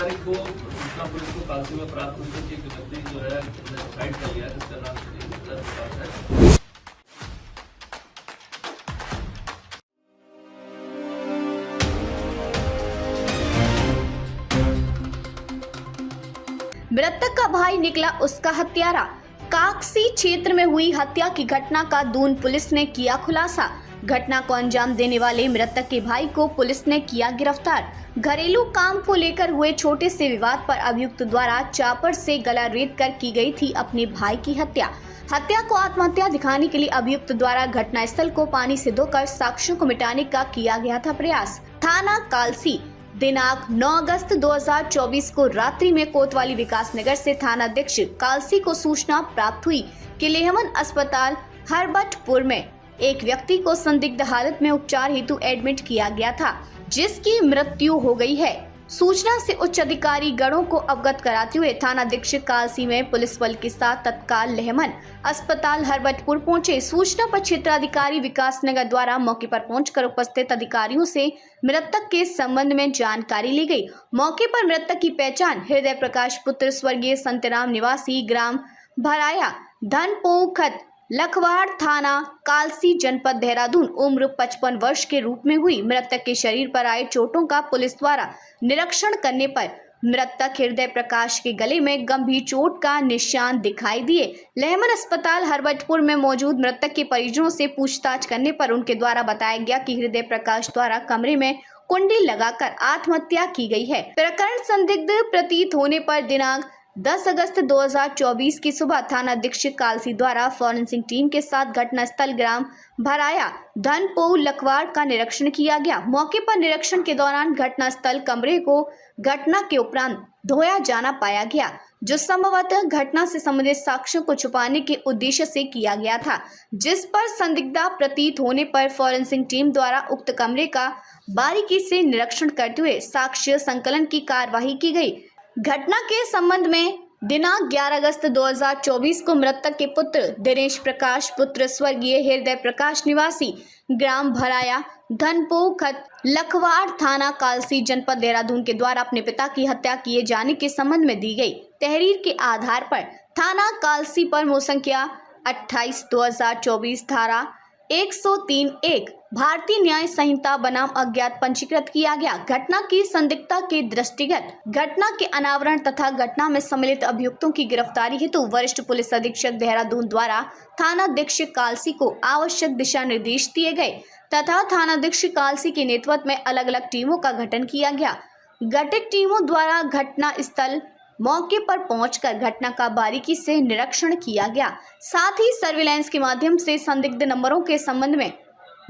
तारीख को सूचना पुलिस को कालसी में प्राप्त हुई थी कि एक व्यक्ति जो है सुसाइड कर लिया, जिसका नाम श्री रुद्र प्रकाश है। मृतक का भाई निकला उसका हत्यारा। काकसी क्षेत्र में हुई हत्या की घटना का दून पुलिस ने किया खुलासा। घटना को अंजाम देने वाले मृतक के भाई को पुलिस ने किया गिरफ्तार। घरेलू काम को लेकर हुए छोटे से विवाद पर अभियुक्त द्वारा चापर से गला रेत कर की गई थी अपने भाई की हत्या। हत्या को आत्महत्या दिखाने के लिए अभियुक्त द्वारा घटनास्थल को पानी से धोकर साक्ष्यों को मिटाने का किया गया था प्रयास। थाना कालसी दिनांक 9 अगस्त 2024 को रात्रि में कोतवाली विकास नगर से थानाध्यक्ष कालसी को सूचना प्राप्त हुई कि लेहमन अस्पताल हरबटपुर में एक व्यक्ति को संदिग्ध हालत में उपचार हेतु एडमिट किया गया था, जिसकी मृत्यु हो गई है। सूचना से उच्च अधिकारी गणों को अवगत कराते हुए थानाध्यक्ष कालसी में पुलिस बल के साथ तत्काल लेहमन अस्पताल हरबटपुर पहुंचे। सूचना पर क्षेत्राधिकारी विकास नगर द्वारा मौके पर पहुंचकर उपस्थित अधिकारियों से मृतक के संबंध में जानकारी ली गई। मौके पर मृतक की पहचान हृदय प्रकाश पुत्र स्वर्गीय संतराम निवासी ग्राम भराया धनपोखत लखवाड़ थाना कालसी जनपद देहरादून उम्र 55 वर्ष के रूप में हुई। मृतक के शरीर पर आए चोटों का पुलिस द्वारा निरीक्षण करने पर मृतक हृदय प्रकाश के गले में गंभीर चोट का निशान दिखाई दिए। लेहमन अस्पताल हरबटपुर में मौजूद मृतक के परिजनों से पूछताछ करने पर उनके द्वारा बताया गया कि हृदय प्रकाश द्वारा कमरे में कुंडी लगाकर आत्महत्या की गई है। प्रकरण संदिग्ध प्रतीत होने पर दिनांक 10 अगस्त 2024 की सुबह थानाध्यक्ष कालसी द्वारा फॉरेंसिक टीम के साथ घटनास्थल ग्राम भराया धनपो लखवाड़ का निरीक्षण किया गया। मौके पर निरीक्षण के दौरान घटनास्थल कमरे को घटना के उपरांत धोया जाना पाया गया, जो संभवतः घटना से संबंधित साक्ष्यों को छुपाने के उद्देश्य से किया गया था, जिस पर संदिग्धता प्रतीत होने पर फॉरेंसिक टीम द्वारा उक्त कमरे का बारीकी से निरीक्षण करते हुए साक्ष्य संकलन की कार्यवाही की गई। घटना के संबंध में दिनांक 11 अगस्त 2024 को मृतक के पुत्र दिनेश प्रकाश पुत्र स्वर्गीय हृदय प्रकाश निवासी ग्राम भराया धनपोखत लखवाड़ थाना कालसी जनपद देहरादून के द्वारा अपने पिता की हत्या किए जाने के संबंध में दी गई तहरीर के आधार पर थाना कालसी पर मोसंख्या 28/2024 धारा 103(1) भारतीय न्याय संहिता बनाम अज्ञात पंजीकृत किया गया। घटना की संदिग्धता के दृष्टिगत घटना के अनावरण तथा घटना में सम्मिलित अभियुक्तों की गिरफ्तारी हेतु वरिष्ठ पुलिस अधीक्षक देहरादून द्वारा थानाध्यक्ष कालसी को आवश्यक दिशा निर्देश दिए गए तथा थानाध्यक्ष कालसी के नेतृत्व में अलग अलग टीमों का गठन किया गया। गठित टीमों द्वारा घटना स्थल मौके पर पहुंचकर घटना का बारीकी से निरीक्षण किया गया। साथ ही सर्विलांस के माध्यम से संदिग्ध नंबरों के संबंध में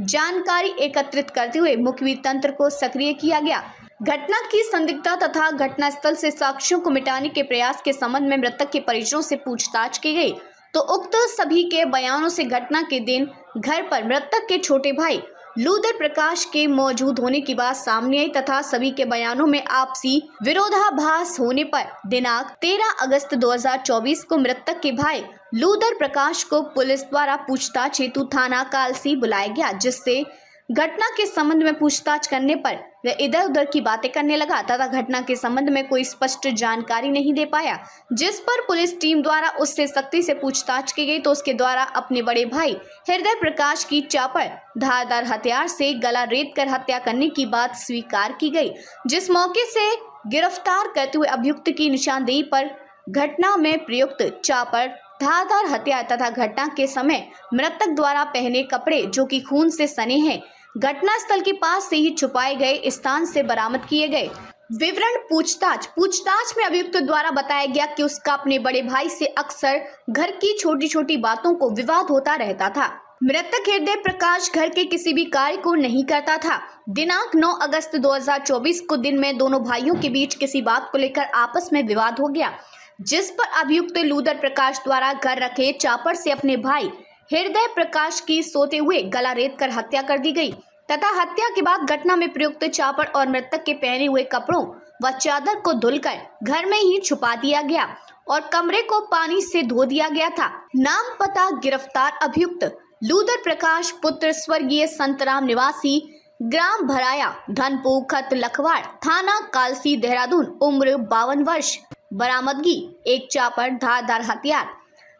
जानकारी एकत्रित करते हुए मुखबिर तंत्र को सक्रिय किया गया। घटना की संदिग्धता तथा घटनास्थल से साक्ष्यों को मिटाने के प्रयास के संबंध में मृतक के परिजनों से पूछताछ की गई, तो उक्त सभी के बयानों से घटना के दिन घर पर मृतक के छोटे भाई लूदर प्रकाश के मौजूद होने की बात सामने आई तथा सभी के बयानों में आपसी विरोधाभास होने पर दिनांक 13 अगस्त 2024 को मृतक के भाई लूदर प्रकाश को पुलिस द्वारा पूछताछ हेतु थाना कालसी बुलाया गया, जिससे घटना के संबंध में पूछताछ करने पर वह इधर उधर की बातें करने लगा तथा घटना के संबंध में कोई स्पष्ट जानकारी नहीं दे पाया, जिस पर पुलिस टीम द्वारा उससे सख्ती से पूछताछ की गई तो उसके द्वारा अपने बड़े भाई हृदय प्रकाश की चापर धारदार हथियार से गला रेत कर हत्या करने की बात स्वीकार की गई, जिस मौके से गिरफ्तार करते हुए अभियुक्त की निशानदेही पर घटना में प्रयुक्त चापर धारदार हथियार तथा घटना के समय मृतक द्वारा पहने कपड़े जो कि खून से सने हैं घटनास्थल के पास से ही छुपाए गए स्थान से बरामद किए गए। विवरण पूछताछ में अभियुक्त द्वारा बताया गया कि उसका अपने बड़े भाई से अक्सर घर की छोटी छोटी बातों को विवाद होता रहता था। मृतक हृदय प्रकाश घर के किसी भी कार्य को नहीं करता था। दिनांक 9 अगस्त 2024 को दिन में दोनों भाइयों के बीच किसी बात को लेकर आपस में विवाद हो गया, जिस पर अभियुक्त लूदर प्रकाश द्वारा घर रखे चापर से अपने भाई हृदय प्रकाश की सोते हुए गला रेत कर हत्या कर दी गई तथा हत्या के बाद घटना में प्रयुक्त चापर और मृतक के पहने हुए कपड़ों व चादर को धुलकर घर में ही छुपा दिया गया और कमरे को पानी से धो दिया गया था। नाम पता गिरफ्तार अभियुक्त लूदर प्रकाश पुत्र स्वर्गीय संतराम निवासी ग्राम भराया, धनपोखत लखवाड़, थाना कालसी, देहरादून। उम्र 52 वर्ष। बरामदगी एक चापर, धारदार हथियार।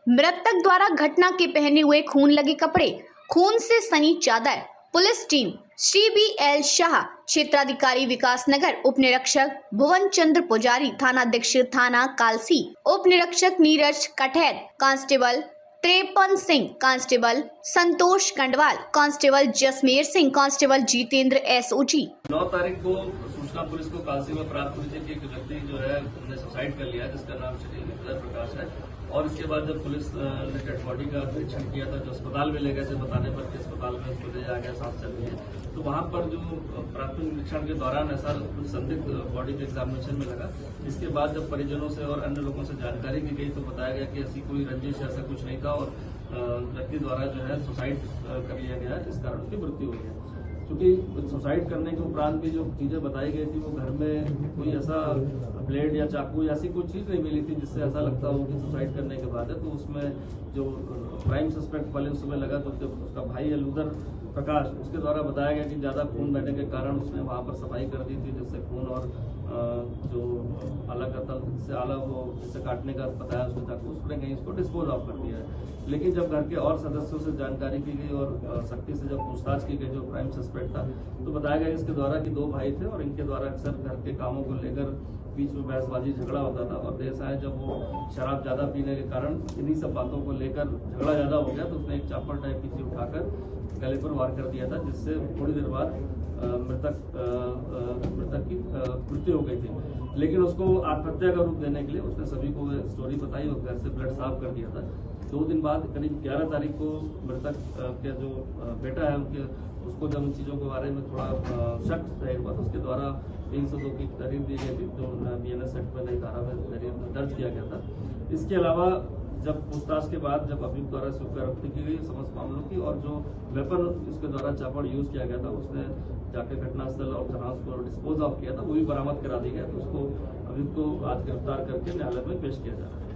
मृतक द्वारा घटना के पहने हुए खून लगे कपड़े, खून से सनी चादर। Police team Shri BL Shah, क्षेत्राधिकारी विकास नगर, उप निरीक्षक भुवन चंद्र पुजारी, थानाध्यक्ष थाना कालसी, उप निरीक्षक Neeraj Kathait, constable Trepan Singh, constable Santosh Kandwal, constable Jasmer Singh, constable Jitendra SOG। 9 तारीख को सूचना पुलिस को कालसी में प्राप्त हुई थी कि एक व्यक्ति जो है उसने सुसाइड कर लिया है, जिसका नाम श्री विजय प्रकाश है। और इसके बाद जब पुलिस ने डेड बॉडी का परीक्षण किया था, जो अस्पताल में ले गए थे बताने पर कि अस्पताल में उसको ले जाया गया, सांस चल रही है, तो वहां पर जो प्राथमिक निरीक्षण के दौरान ऐसा कुछ संदिग्ध बॉडी के एग्जामिनेशन में लगा। इसके बाद जब परिजनों से और अन्य लोगों से जानकारी की गई तो बताया गया कि ऐसी कोई रंजिश ऐसा कुछ नहीं था और व्यक्ति द्वारा जो है सुसाइड कर लिया गया, इस कारण उसकी मृत्यु हुई है। क्योंकि सुसाइड करने के उपरांत भी जो चीजें बताई गई थी वो घर में कोई ऐसा ब्लेड या चाकू या ऐसी कोई चीज नहीं मिली थी जिससे ऐसा लगता हो कि सुसाइड करने के बाद है। तो उसमें जो क्राइम सस्पेक्ट वाले उस समय लगा तो उसका भाई है लूदर प्रकाश, उसके द्वारा बताया गया कि ज्यादा खून बहने के कारण उसने वहां पर सफाई कर दी थी, जिससे खून और जो अलग से अलग वो जिससे काटने का बताया उसने चाकू, उसने कहीं इसको डिस्पोज ऑफ कर दिया है। लेकिन जब घर के और सदस्यों से जानकारी की गई और सख्ती से जब पूछताछ की गई जो क्राइम सस्पेक्ट था, तो बताया गया इसके द्वारा कि 2 भाई थे और इनके द्वारा अक्सर घर के कामों को लेकर बीच में बहसबाजी झगड़ा होता था। और देर शायद जब वो शराब ज्यादा पीने के कारण इन्हीं सब बातों को लेकर झगड़ा ज्यादा हो गया, तो उसने एक चापर टाइप की चीज उठाकर गले पर वार कर दिया था, जिससे थोड़ी देर बाद मृतक की मृत्यु हो गई थी। लेकिन उसको आत्महत्या का रूप देने के लिए उसने सभी को स्टोरी बताई और घर से ब्लड साफ कर दिया था। 2 दिन बाद करीब 11 तारीख को मृतक के जो बेटा है उनके उसको जब इन चीज़ों के बारे में थोड़ा शक जाहिर हुआ तो उसके द्वारा 302 की तहरीर दी गई थी, जो BNS एक्ट में नई धारा में दर्ज किया गया था। इसके अलावा जब पूछताछ के बाद जब अभियुक्त द्वारा स्वीकारोक्ति की गई समस्त मामलों की और जो वेपन इसके द्वारा चापड़ यूज किया गया था उसने जाकर घटनास्थल और जहां उसको डिस्पोज ऑफ किया था वो भी बरामद करा दिया गया। तो उसको अभियुक्त को आज गिरफ्तार करके न्यायालय में पेश किया जा रहा है।